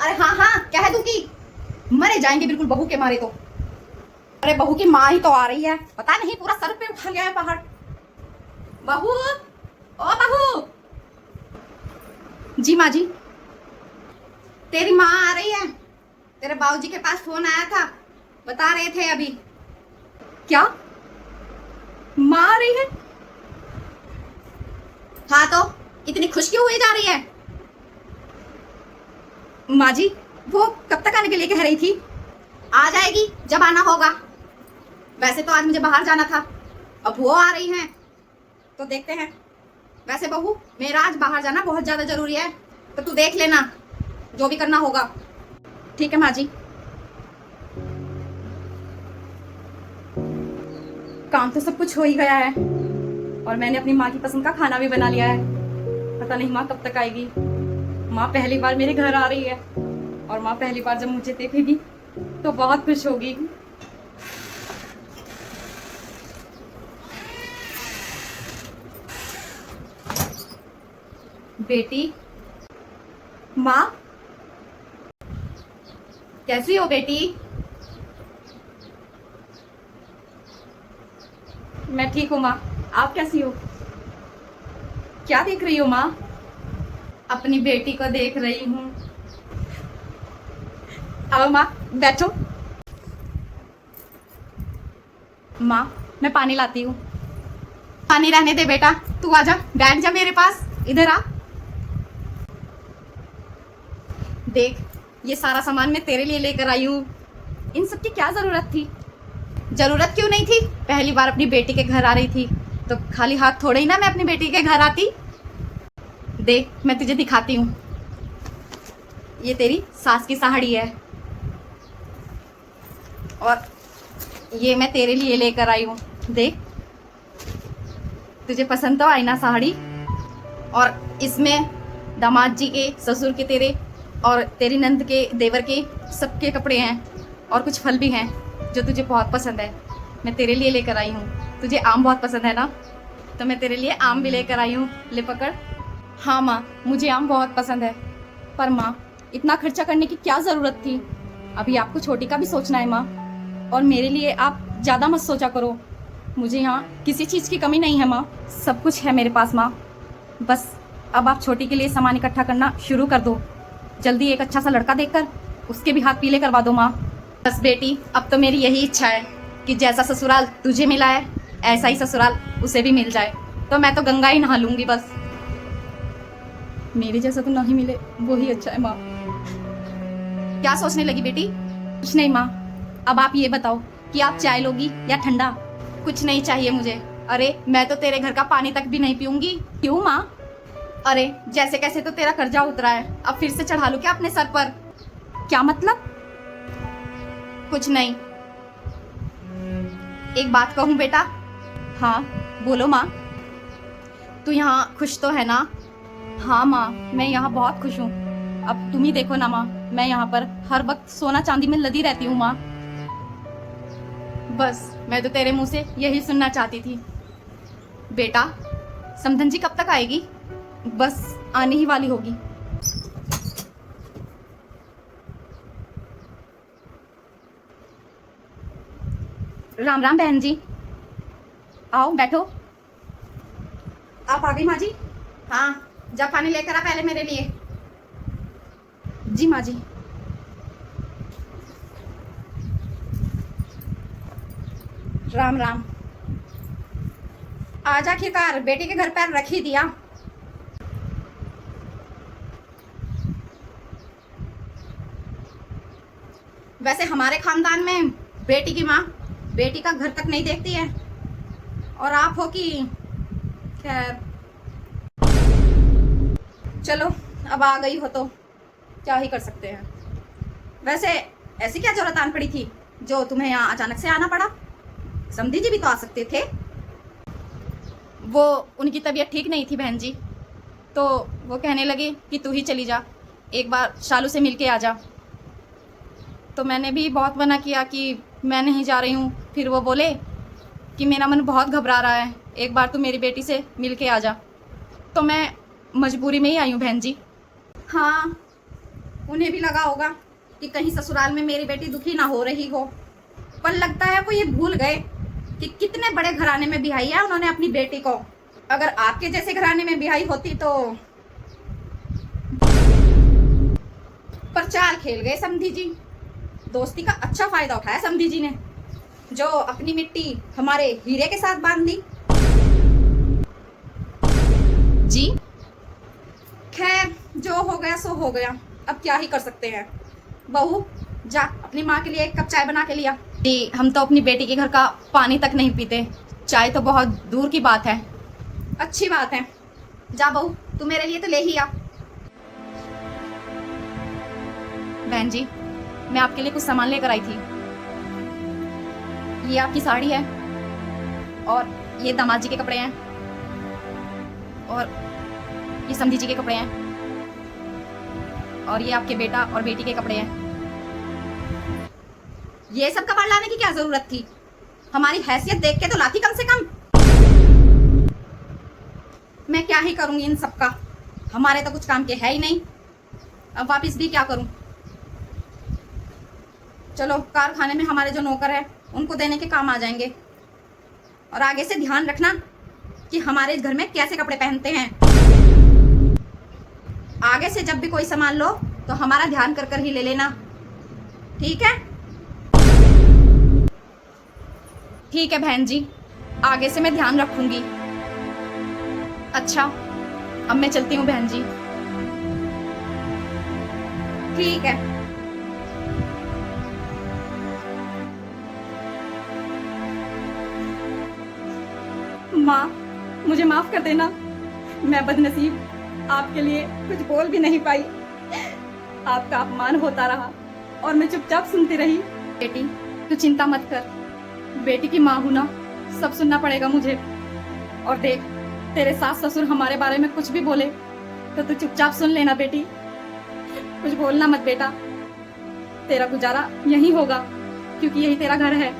अरे हाँ हाँ, कह दूं कि मरे जाएंगे बिल्कुल बहू के मारे तो। अरे बहू की माँ ही तो आ रही है, पता नहीं पूरा सर पे उठा लिया है पहाड़। बहू, ओ बहू। जी माँ जी। तेरी माँ आ रही है, तेरे बाबूजी के पास फोन आया था, बता रहे थे अभी। क्या माँ आ रही है? हाँ तो इतनी खुश क्यों हुई जा रही है? माँ जी वो कब तक आने के लिए कह रही थी? आ जाएगी जब आना होगा। वैसे तो आज मुझे बाहर जाना था, अब वो आ रही हैं तो देखते हैं। वैसे बहू मेरा आज बाहर जाना बहुत ज्यादा जरूरी है, तो तू देख लेना जो भी करना होगा। ठीक है माँ जी। काम तो सब कुछ हो ही गया है और मैंने अपनी माँ की पसंद का खाना भी बना लिया है। पता नहीं माँ कब तक आएगी। माँ पहली बार मेरे घर आ रही है और माँ पहली बार जब मुझे देखेगी तो बहुत खुश होगी। बेटी, माँ कैसी हो बेटी? मैं ठीक हूँ माँ, आप कैसी हो? क्या देख रही हो माँ? अपनी बेटी को देख रही हूँ। आओ माँ बैठो। माँ मैं पानी लाती हूँ। पानी रहने दे बेटा, तू आजा बैठ जा मेरे पास, इधर आ। देख ये सारा सामान मैं तेरे लिए लेकर आई हूँ। इन सब की क्या जरूरत थी? जरूरत क्यों नहीं थी? पहली बार अपनी बेटी के घर आ रही थी तो खाली हाथ थोड़े ही ना मैं अपनी बेटी के घर आती। देख मैं तुझे दिखाती हूँ, ये तेरी सास की साड़ी है और ये मैं तेरे लिए लेकर आई हूँ। देख तुझे पसंद तो आई ना साड़ी? और इसमें दामाद जी के, ससुर के तेरे और तेरी नंद के, देवर के सबके कपड़े हैं और कुछ फल भी हैं जो तुझे बहुत पसंद है। मैं तेरे लिए लेकर आई हूँ। तुझे आम बहुत पसंद है ना, तो मैं तेरे लिए आम भी लेकर आई हूँ, ले पकड़। हाँ माँ मुझे आम बहुत पसंद है, पर माँ इतना खर्चा करने की क्या ज़रूरत थी? अभी आपको छोटी का भी सोचना है माँ, और मेरे लिए आप ज़्यादा मत सोचा करो। मुझे यहाँ किसी चीज़ की कमी नहीं है माँ, सब कुछ है मेरे पास माँ। बस अब आप छोटी के लिए सामान इकट्ठा करना शुरू कर दो। जल्दी एक अच्छा सा लड़का देखकर उसके भी हाथ पीले करवा दो माँ। बस बेटी अब तो मेरी यही इच्छा है कि जैसा ससुराल तुझे मिला है ऐसा ही ससुराल उसे भी मिल जाए, तो मैं तो गंगा ही नहा लूंगी बस। मेरे जैसा तो नहीं मिले वो ही अच्छा है माँ। क्या सोचने लगी बेटी? कुछ नहीं माँ, अब आप ये बताओ कि आप चाय लोगी या ठंडा? कुछ नहीं चाहिए मुझे। अरे मैं तो तेरे घर का पानी तक भी नहीं पीऊंगी। क्यों माँ? अरे जैसे कैसे तो तेरा कर्जा उतरा है, अब फिर से चढ़ा लूं क्या अपने सर पर? क्या मतलब? कुछ नहीं। एक बात कहूँ बेटा? हाँ बोलो माँ। तू यहाँ खुश तो है ना? हाँ माँ मैं यहाँ बहुत खुश हूँ। अब तुम ही देखो ना माँ, मैं यहाँ पर हर वक्त सोना चांदी में लदी रहती हूँ माँ। बस मैं तो तेरे मुंह से यही सुनना चाहती थी। बेटा समधन जी कब तक आएगी? बस आने ही वाली होगी। राम राम बहन जी, आओ बैठो। आप आ गई माँ जी? हाँ जा पानी लेकर आ पहले मेरे लिए। जी माँ जी। राम राम। आज आखिरकार बेटी के घर पैर रख ही दिया। वैसे हमारे खानदान में बेटी की माँ बेटी का घर तक नहीं देखती है, और आप हो कि खैर चलो अब आ गई हो तो क्या ही कर सकते हैं। वैसे ऐसी क्या जरूरत आन पड़ी थी जो तुम्हें यहाँ अचानक से आना पड़ा? समधी जी भी तो आ सकते थे। वो उनकी तबीयत ठीक नहीं थी बहन जी, तो वो कहने लगे कि तू ही चली जा, एक बार शालू से मिल के आ जा। तो मैंने भी बहुत मना किया कि मैं नहीं जा रही हूँ। फिर वो बोले कि मेरा मन बहुत घबरा रहा है, एक बार तू मेरी बेटी से मिल के आ जा। तो मैं मजबूरी में ही आई हूँ बहन जी। हाँ उन्हें भी लगा होगा कि कहीं ससुराल में मेरी बेटी दुखी ना हो रही हो, पर लगता है वो ये भूल गए कि कितने बड़े घराने में बिहाई है उन्होंने अपनी बेटी को। अगर आपके जैसे घराने में बिहाई होती तो पर चाल खेल गए समधी जी। दोस्ती का अच्छा फायदा उठाया समधी जी ने, जो अपनी मिट्टी हमारे हीरे के साथ बांध दी। जी खैर, जो हो गया सो हो गया, अब क्या ही कर सकते हैं। बहू जा अपनी माँ के लिए एक कप चाय बना के लिया। जी हम तो अपनी बेटी के घर का पानी तक नहीं पीते, चाय तो बहुत दूर की बात है। अच्छी बात है, जा बहू तू मेरे लिए तो ले ही आ। बहन जी मैं आपके लिए कुछ सामान लेकर आई थी। ये आपकी साड़ी है और ये दामाद जी के कपड़े हैं और ये समधी जी के कपड़े हैं और ये आपके बेटा और बेटी के कपड़े हैं। ये सब कपड़ा लाने की क्या जरूरत थी? हमारी हैसियत देख के तो लाती कम से कम। मैं क्या ही करूंगी इन सब का, हमारे तो कुछ काम के है ही नहीं। अब वापस भी क्या करूं? चलो कारखाने में हमारे जो नौकर है उनको देने के काम आ जाएंगे। और आगे से ध्यान रखना कि हमारे घर में कैसे कपड़े पहनते हैं। आगे से जब भी कोई सामान लो तो हमारा ध्यान कर कर ही ले लेना, ठीक है? ठीक है बहन जी, आगे से मैं ध्यान रखूंगी। अच्छा अब मैं चलती हूँ बहन जी। ठीक है। माँ मुझे माफ कर देना, मैं बदनसीब आपके लिए कुछ बोल भी नहीं पाई। आपका अपमान होता रहा और मैं चुपचाप सुनती रही। बेटी तू चिंता मत कर, बेटी की माँ हूं ना, सब सुनना पड़ेगा मुझे। और देख तेरे सास ससुर हमारे बारे में कुछ भी बोले तो तू चुपचाप सुन लेना बेटी, कुछ बोलना मत बेटा। तेरा गुजारा यही होगा क्योंकि यही तेरा घर है।